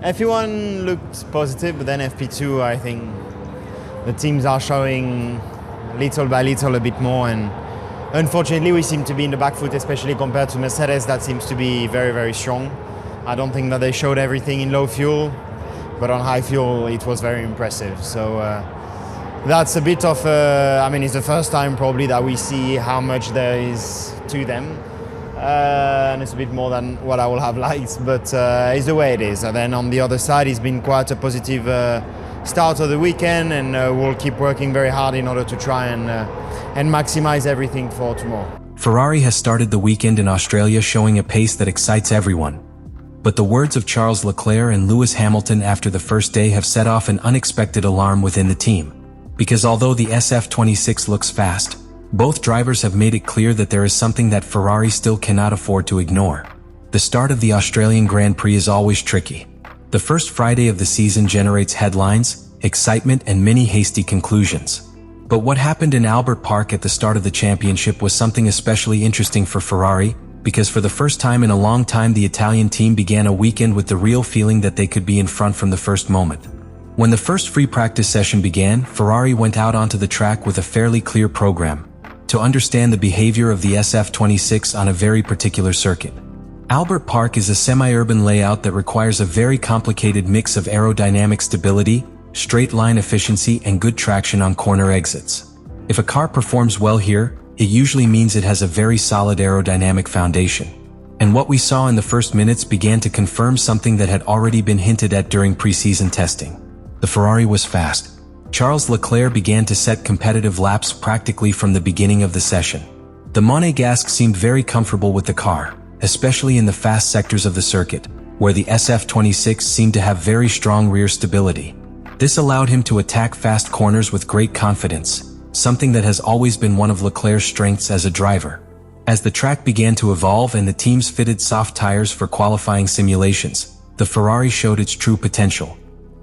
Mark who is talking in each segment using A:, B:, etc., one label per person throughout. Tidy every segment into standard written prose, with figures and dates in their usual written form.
A: FP1 looked positive, but then FP2, I think the teams are showing little by little a bit more, and unfortunately we seem to be in the back foot, especially compared to Mercedes that seems to be very, very strong. I don't think that they showed everything in low fuel, but on high fuel it was very impressive. So that's a bit of it's the first time probably that we see how much there is to them. And it's a bit more than what I will have liked, but it's the way it is. And then on the other side, it's been quite a positive start of the weekend, and we'll keep working very hard in order to try and maximize everything for tomorrow.
B: Ferrari has started the weekend in Australia showing a pace that excites everyone. But the words of Charles Leclerc and Lewis Hamilton after the first day have set off an unexpected alarm within the team. Because although the SF26 looks fast, both drivers have made it clear that there is something that Ferrari still cannot afford to ignore. The start of the Australian Grand Prix is always tricky. The first Friday of the season generates headlines, excitement, and many hasty conclusions. But what happened in Albert Park at the start of the championship was something especially interesting for Ferrari, because for the first time in a long time the Italian team began a weekend with the real feeling that they could be in front from the first moment. When the first free practice session began, Ferrari went out onto the track with a fairly clear program to understand the behavior of the SF26 on a very particular circuit. Albert Park is a semi-urban layout that requires a very complicated mix of aerodynamic stability, straight line efficiency, and good traction on corner exits. If a car performs well here, it usually means it has a very solid aerodynamic foundation. And what we saw in the first minutes began to confirm something that had already been hinted at during preseason testing. The Ferrari was fast. Charles Leclerc began to set competitive laps practically from the beginning of the session. The Monégasque seemed very comfortable with the car, especially in the fast sectors of the circuit, where the SF26 seemed to have very strong rear stability. This allowed him to attack fast corners with great confidence, something that has always been one of Leclerc's strengths as a driver. As the track began to evolve and the teams fitted soft tires for qualifying simulations, the Ferrari showed its true potential.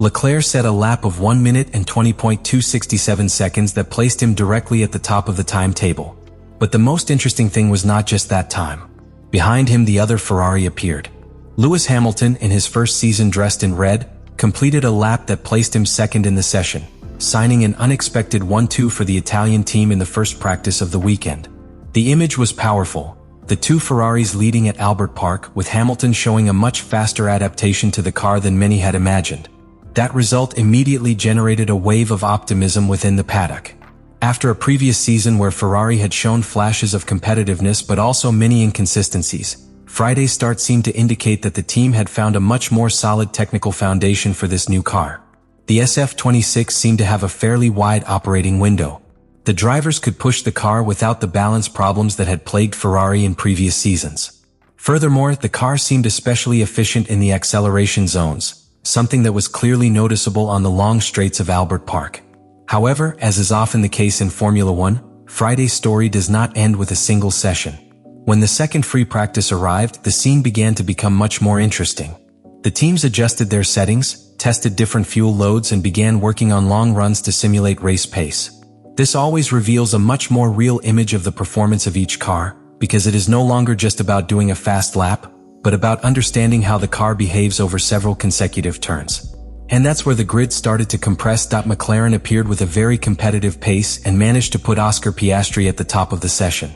B: Leclerc set a lap of 1 minute and 20.267 seconds that placed him directly at the top of the timetable. But the most interesting thing was not just that time. Behind him the other Ferrari appeared. Lewis Hamilton, in his first season dressed in red, completed a lap that placed him second in the session, signing an unexpected 1-2 for the Italian team in the first practice of the weekend. The image was powerful. The two Ferraris leading at Albert Park, with Hamilton showing a much faster adaptation to the car than many had imagined. That result immediately generated a wave of optimism within the paddock. After a previous season where Ferrari had shown flashes of competitiveness but also many inconsistencies, Friday's start seemed to indicate that the team had found a much more solid technical foundation for this new car. The SF26 seemed to have a fairly wide operating window. The drivers could push the car without the balance problems that had plagued Ferrari in previous seasons. Furthermore, the car seemed especially efficient in the acceleration zones, something that was clearly noticeable on the long straights of Albert Park. However, as is often the case in Formula One, Friday's story does not end with a single session. When the second free practice arrived, the scene began to become much more interesting. The teams adjusted their settings, tested different fuel loads, and began working on long runs to simulate race pace. This always reveals a much more real image of the performance of each car, because it is no longer just about doing a fast lap, but about understanding how the car behaves over several consecutive turns. And that's where the grid started to compress. McLaren appeared with a very competitive pace and managed to put Oscar Piastri at the top of the session.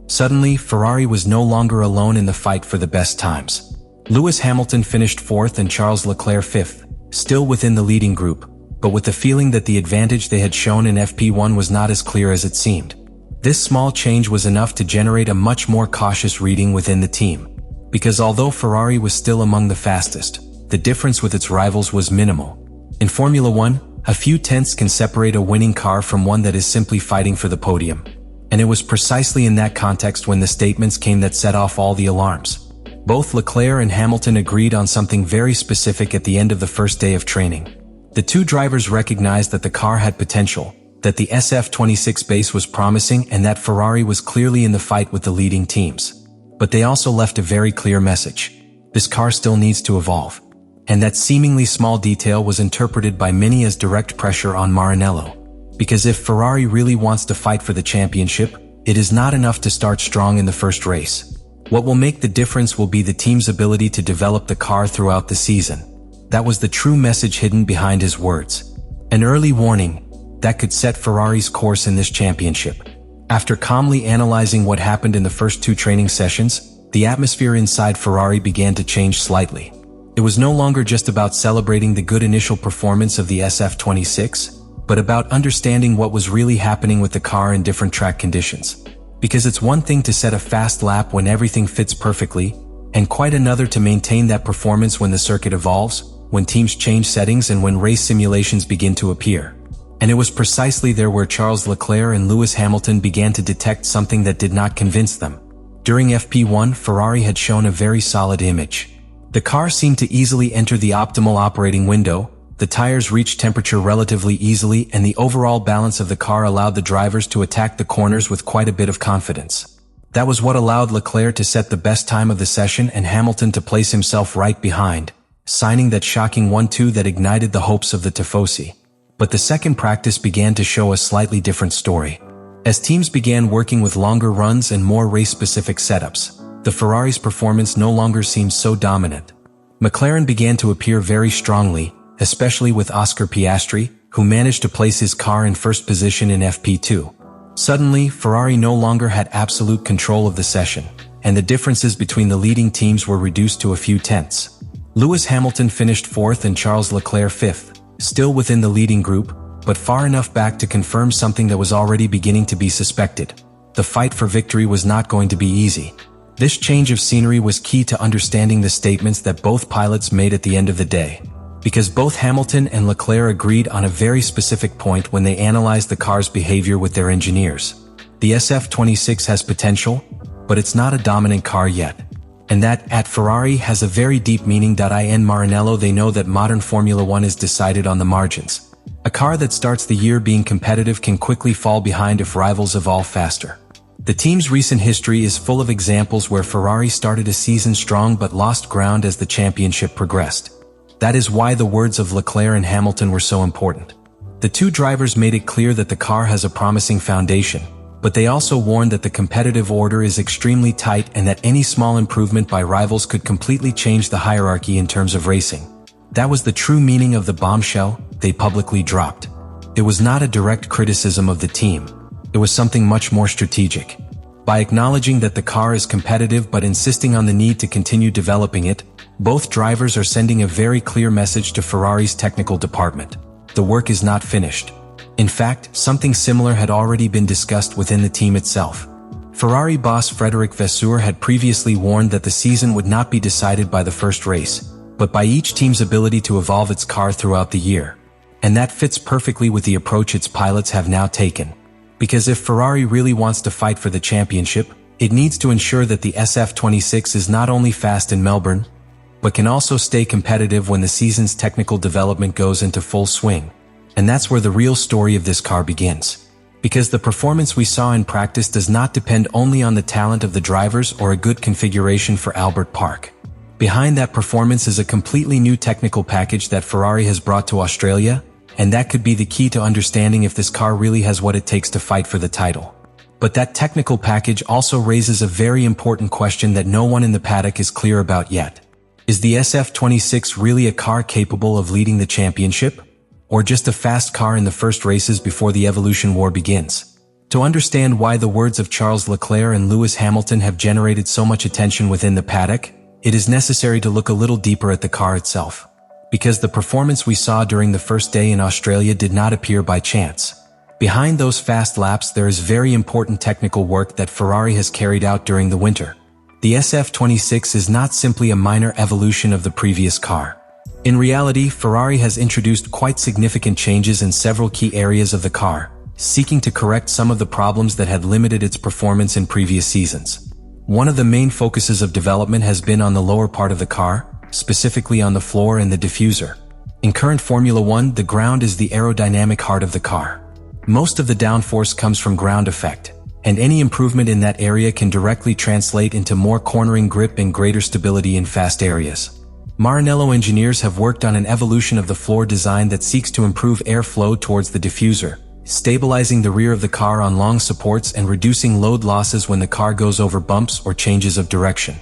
B: Suddenly, Ferrari was no longer alone in the fight for the best times. Lewis Hamilton finished fourth and Charles Leclerc fifth, still within the leading group, but with the feeling that the advantage they had shown in FP1 was not as clear as it seemed. This small change was enough to generate a much more cautious reading within the team. Because although Ferrari was still among the fastest, the difference with its rivals was minimal. In Formula One, a few tenths can separate a winning car from one that is simply fighting for the podium. And it was precisely in that context when the statements came that set off all the alarms. Both Leclerc and Hamilton agreed on something very specific at the end of the first day of training. The two drivers recognized that the car had potential, that the SF26 base was promising, and that Ferrari was clearly in the fight with the leading teams. But they also left a very clear message. This car still needs to evolve. And that seemingly small detail was interpreted by many as direct pressure on Maranello. Because if Ferrari really wants to fight for the championship, it is not enough to start strong in the first race. What will make the difference will be the team's ability to develop the car throughout the season. That was the true message hidden behind his words. An early warning that could set Ferrari's course in this championship. After calmly analyzing what happened in the first 2 training sessions, the atmosphere inside Ferrari began to change slightly. It was no longer just about celebrating the good initial performance of the SF26, but about understanding what was really happening with the car in different track conditions. Because it's one thing to set a fast lap when everything fits perfectly, and quite another to maintain that performance when the circuit evolves, when teams change settings and when race simulations begin to appear. And it was precisely there where Charles Leclerc and Lewis Hamilton began to detect something that did not convince them. During FP1, Ferrari had shown a very solid image. The car seemed to easily enter the optimal operating window, the tires reached temperature relatively easily, and the overall balance of the car allowed the drivers to attack the corners with quite a bit of confidence. That was what allowed Leclerc to set the best time of the session and Hamilton to place himself right behind, signing that shocking 1-2 that ignited the hopes of the Tifosi. But the second practice began to show a slightly different story. As teams began working with longer runs and more race-specific setups, the Ferrari's performance no longer seemed so dominant. McLaren began to appear very strongly, especially with Oscar Piastri, who managed to place his car in first position in FP2. Suddenly, Ferrari no longer had absolute control of the session, and the differences between the leading teams were reduced to a few tenths. Lewis Hamilton finished 4th and Charles Leclerc 5th, still within the leading group, but far enough back to confirm something that was already beginning to be suspected. The fight for victory was not going to be easy. This change of scenery was key to understanding the statements that both pilots made at the end of the day. Because both Hamilton and Leclerc agreed on a very specific point when they analyzed the car's behavior with their engineers. The SF26 has potential, but it's not a dominant car yet. And that, at Ferrari, has a very deep meaning. In Maranello they know that modern Formula 1 is decided on the margins. A car that starts the year being competitive can quickly fall behind if rivals evolve faster. The team's recent history is full of examples where Ferrari started a season strong but lost ground as the championship progressed. That is why the words of Leclerc and Hamilton were so important. The two drivers made it clear that the car has a promising foundation, but they also warned that the competitive order is extremely tight and that any small improvement by rivals could completely change the hierarchy in terms of racing. That was the true meaning of the bombshell they publicly dropped. It was not a direct criticism of the team. It was something much more strategic. By acknowledging that the car is competitive but insisting on the need to continue developing it, both drivers are sending a very clear message to Ferrari's technical department. The work is not finished. In fact, something similar had already been discussed within the team itself. Ferrari boss Frédéric Vasseur had previously warned that the season would not be decided by the first race, but by each team's ability to evolve its car throughout the year. And that fits perfectly with the approach its pilots have now taken. Because if Ferrari really wants to fight for the championship, it needs to ensure that the SF26 is not only fast in Melbourne, but can also stay competitive when the season's technical development goes into full swing. And that's where the real story of this car begins. Because the performance we saw in practice does not depend only on the talent of the drivers or a good configuration for Albert Park. Behind that performance is a completely new technical package that Ferrari has brought to Australia, and that could be the key to understanding if this car really has what it takes to fight for the title. But that technical package also raises a very important question that no one in the paddock is clear about yet. Is the SF26 really a car capable of leading the championship? Or just a fast car in the first races before the evolution war begins? To understand why the words of Charles Leclerc and Lewis Hamilton have generated so much attention within the paddock, it is necessary to look a little deeper at the car itself. Because the performance we saw during the first day in Australia did not appear by chance. Behind those fast laps there is very important technical work that Ferrari has carried out during the winter. The SF26 is not simply a minor evolution of the previous car. In reality, Ferrari has introduced quite significant changes in several key areas of the car, seeking to correct some of the problems that had limited its performance in previous seasons. One of the main focuses of development has been on the lower part of the car, specifically on the floor and the diffuser. In current Formula 1, the ground is the aerodynamic heart of the car. Most of the downforce comes from ground effect, and any improvement in that area can directly translate into more cornering grip and greater stability in fast areas. Maranello engineers have worked on an evolution of the floor design that seeks to improve airflow towards the diffuser, stabilizing the rear of the car on long supports and reducing load losses when the car goes over bumps or changes of direction.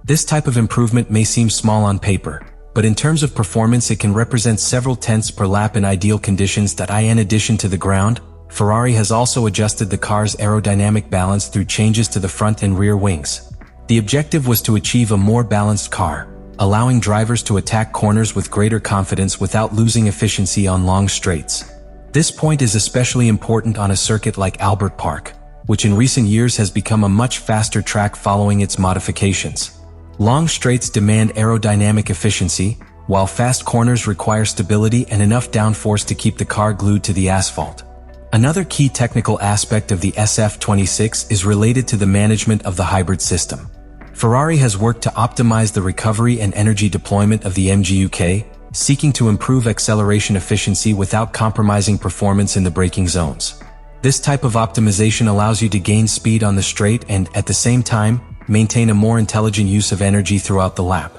B: This type of improvement may seem small on paper, but in terms of performance it can represent several tenths per lap in ideal conditions. In addition to the ground, Ferrari has also adjusted the car's aerodynamic balance through changes to the front and rear wings. The objective was to achieve a more balanced car, allowing drivers to attack corners with greater confidence without losing efficiency on long straights. This point is especially important on a circuit like Albert Park, which in recent years has become a much faster track following its modifications. Long straights demand aerodynamic efficiency, while fast corners require stability and enough downforce to keep the car glued to the asphalt. Another key technical aspect of the SF26 is related to the management of the hybrid system. Ferrari has worked to optimize the recovery and energy deployment of the MGUK, seeking to improve acceleration efficiency without compromising performance in the braking zones. This type of optimization allows you to gain speed on the straight and, at the same time, maintain a more intelligent use of energy throughout the lap.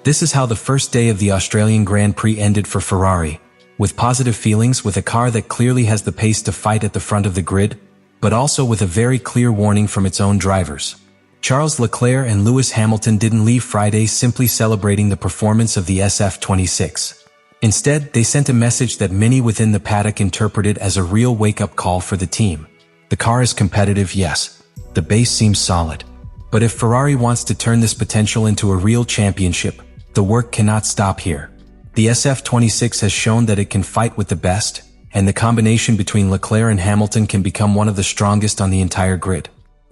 B: This is how the first day of the Australian Grand Prix ended for Ferrari, with positive feelings, with a car that clearly has the pace to fight at the front of the grid, but also with a very clear warning from its own drivers. Charles Leclerc and Lewis Hamilton didn't leave Friday simply celebrating the performance of the SF26. Instead, they sent a message that many within the paddock interpreted as a real wake-up call for the team. The car is competitive, yes. The base seems solid. But if Ferrari wants to turn this potential into a real championship, the work cannot stop here. The SF26 has shown that it can fight with the best, and the combination between Leclerc and Hamilton can become one of the strongest on the entire grid.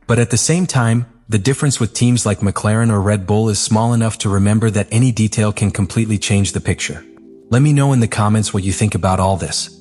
B: But at the same time, the difference with teams like McLaren or Red Bull is small enough to remember that any detail can completely change the picture. Let me know in the comments what you think about all this.